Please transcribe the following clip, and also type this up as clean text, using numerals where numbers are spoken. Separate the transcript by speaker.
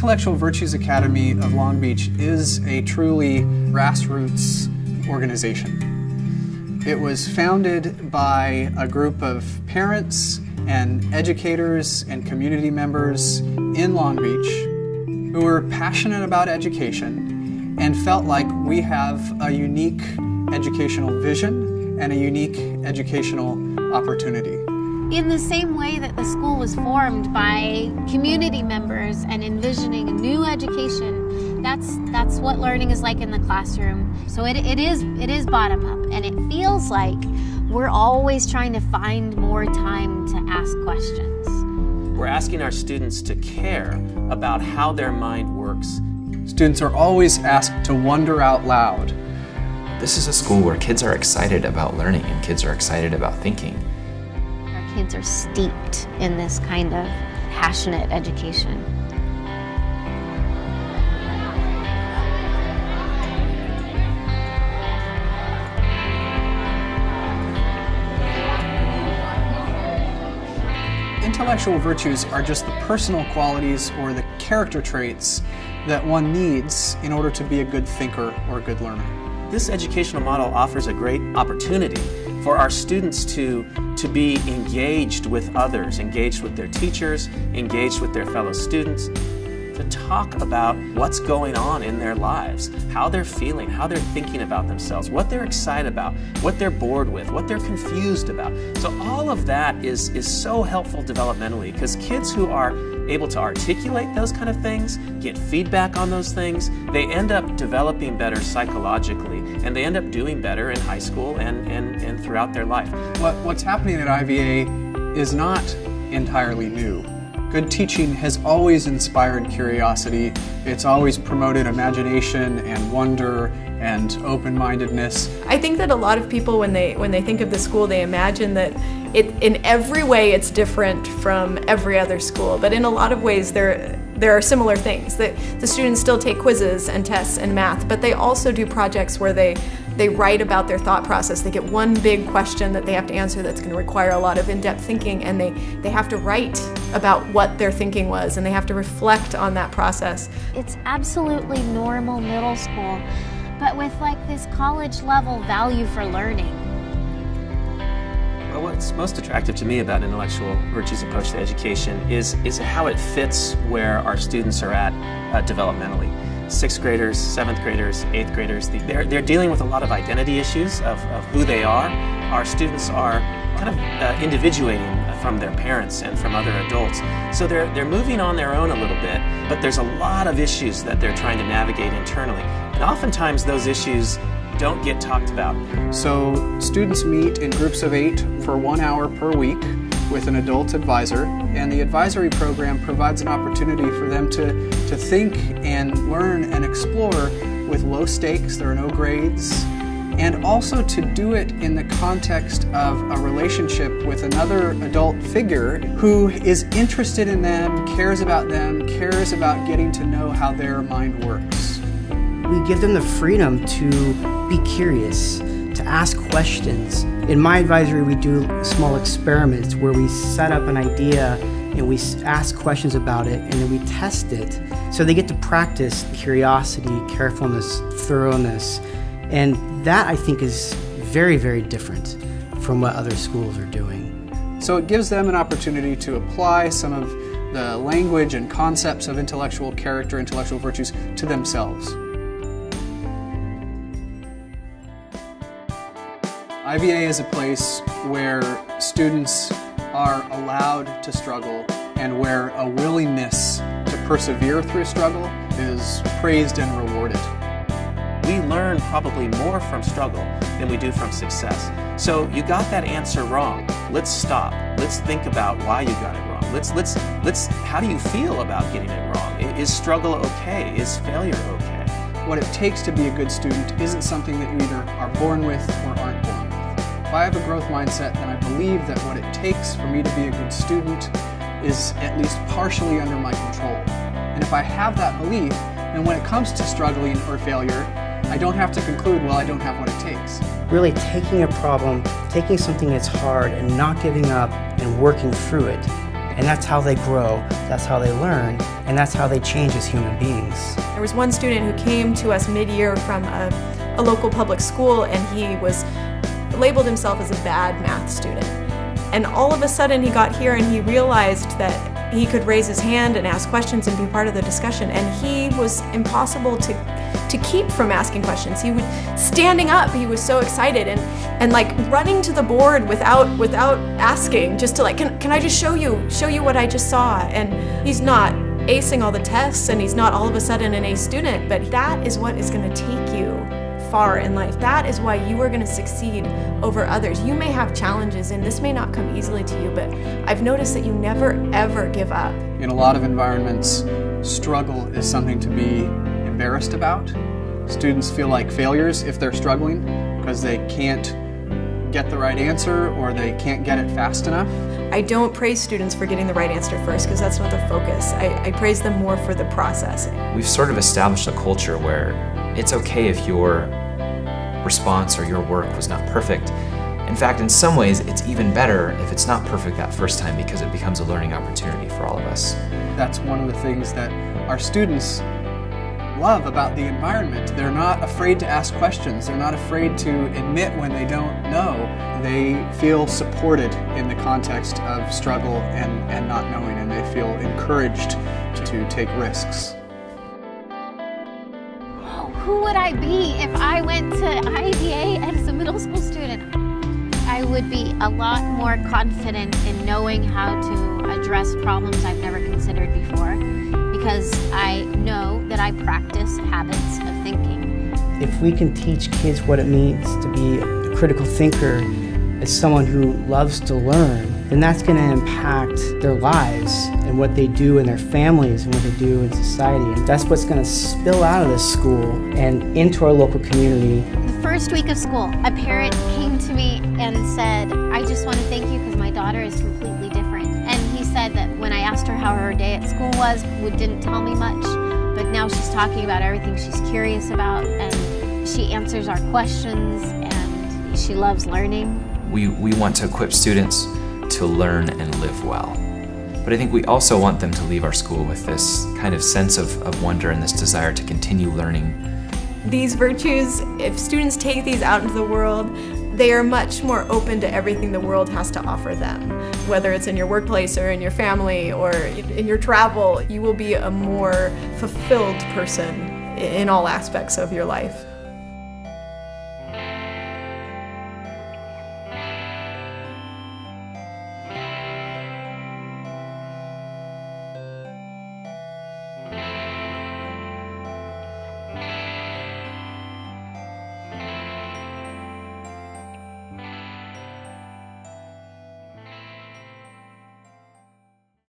Speaker 1: Intellectual Virtues Academy of Long Beach is a truly grassroots organization. It was founded by a group of parents and educators and community members in Long Beach who were passionate about education and felt like we have a unique educational vision and a unique educational opportunity.
Speaker 2: In the same way that the school was formed by community members and envisioning a new education, that's what learning is like in the classroom. So it is bottom up, and it feels like we're always trying to find more time to ask questions.
Speaker 3: We're asking our students to care about how their mind works.
Speaker 1: Students are always asked to wonder out loud.
Speaker 4: This is a school where kids are excited about learning and kids are excited about thinking.
Speaker 2: Our kids are steeped in this kind of passionate education.
Speaker 1: Intellectual virtues are just the personal qualities or the character traits that one needs in order to be a good thinker or a good learner.
Speaker 3: This educational model offers a great opportunity for our students to be engaged with others, engaged with their teachers, engaged with their fellow students, to talk about what's going on in their lives, how they're feeling, how they're thinking about themselves, what they're excited about, what they're bored with, what they're confused about. So all of that is so helpful developmentally, because kids who are able to articulate those kind of things, get feedback on those things, they end up developing better psychologically, and they end up doing better in high school and throughout their life.
Speaker 1: What's happening at IVA is not entirely new. Good teaching has always inspired curiosity. It's always promoted imagination and wonder and open-mindedness.
Speaker 5: I think that a lot of people, when they think of the school, they imagine that in every way it's different from every other school, but in a lot of ways there are similar things. That the students still take quizzes and tests and math, but they also do projects where they write about their thought process. They get one big question that they have to answer that's going to require a lot of in-depth thinking, and they have to write about what their thinking was, and they have to reflect on that process.
Speaker 2: It's absolutely normal middle school, but with like this college level value for learning.
Speaker 3: Well, what's most attractive to me about Intellectual Virtues approach to education is how it fits where our students are at developmentally. 6th graders, 7th graders, 8th graders, they're dealing with a lot of identity issues of who they are. Our students are kind of individuating from their parents and from other adults. So they're moving on their own a little bit, but there's a lot of issues that they're trying to navigate internally. And oftentimes those issues don't get talked about.
Speaker 1: So students meet in groups of 8 for 1 hour per week with an adult advisor, and the advisory program provides an opportunity for them to think and learn and explore with low stakes. There are no grades, and also to do it in the context of a relationship with another adult figure who is interested in them, cares about getting to know how their mind works.
Speaker 6: We give them the freedom to be curious, to ask questions. In my advisory, we do small experiments where we set up an idea and we ask questions about it, and then we test it. So they get to practice curiosity, carefulness, thoroughness, and that I think is very, very different from what other schools are doing.
Speaker 1: So it gives them an opportunity to apply some of the language and concepts of intellectual character, intellectual virtues to themselves. IVA is a place where students are allowed to struggle and where a willingness to persevere through struggle is praised and rewarded.
Speaker 3: We learn probably more from struggle than we do from success. So you got that answer wrong. Let's stop. Let's think about why you got it wrong. Let's how do you feel about getting it wrong? Is struggle okay? Is failure okay?
Speaker 1: What it takes to be a good student isn't something that you either are born with or aren't born with. If I have a growth mindset, then I believe that what it takes for me to be a good student is at least partially under my control. And if I have that belief, then when it comes to struggling or failure, I don't have to conclude, well, I don't have what it takes.
Speaker 6: Really taking a problem, taking something that's hard and not giving up and working through it, And that's how they grow, that's how they learn, and that's how they change as human beings.
Speaker 5: There was one student who came to us mid-year from a local public school, and he was labeled himself as a bad math student. And all of a sudden he got here and he realized that he could raise his hand and ask questions and be part of the discussion, and he was impossible to keep from asking questions. He would standing up, he was so excited and like running to the board without asking, just to like, can I just show you what I just saw? And he's not acing all the tests and he's not all of a sudden an A student, but that is what is going to take you far in life. That is why you are going to succeed over others. You may have challenges and this may not come easily to you, but I've noticed that you never ever give up.
Speaker 1: In a lot of environments, struggle is something to be embarrassed about. Students feel like failures if they're struggling because they can't get the right answer or they can't get it fast enough.
Speaker 5: I don't praise students for getting the right answer first because that's not the focus. I praise them more for the process.
Speaker 4: We've sort of established a culture where it's okay if your response or your work was not perfect. In fact, in some ways, it's even better if it's not perfect that first time because it becomes a learning opportunity for all of us.
Speaker 1: That's one of the things that our students love about the environment. They're not afraid to ask questions. They're not afraid to admit when they don't know. They feel supported in the context of struggle and not knowing, and they feel encouraged to take risks.
Speaker 2: Who would I be if I went to IDA as a middle school student? I would be a lot more confident in knowing how to address problems I've never considered before, because I know that I practice habits of thinking.
Speaker 6: If we can teach kids what it means to be a critical thinker, as someone who loves to learn, then that's going to impact their lives and what they do in their families and what they do in society. And that's what's going to spill out of this school and into our local community.
Speaker 2: The first week of school, a parent came to me and said, I just want to thank you because my daughter is completely different. And he said that when I asked her how her day at school was, didn't tell me much, but now she's talking about everything she's curious about, and she answers our questions, and she loves learning.
Speaker 4: We want to equip students to learn and live well. But I think we also want them to leave our school with this kind of sense of wonder and this desire to continue learning.
Speaker 5: These virtues, if students take these out into the world, they are much more open to everything the world has to offer them. Whether it's in your workplace or in your family or in your travel, you will be a more fulfilled person in all aspects of your life.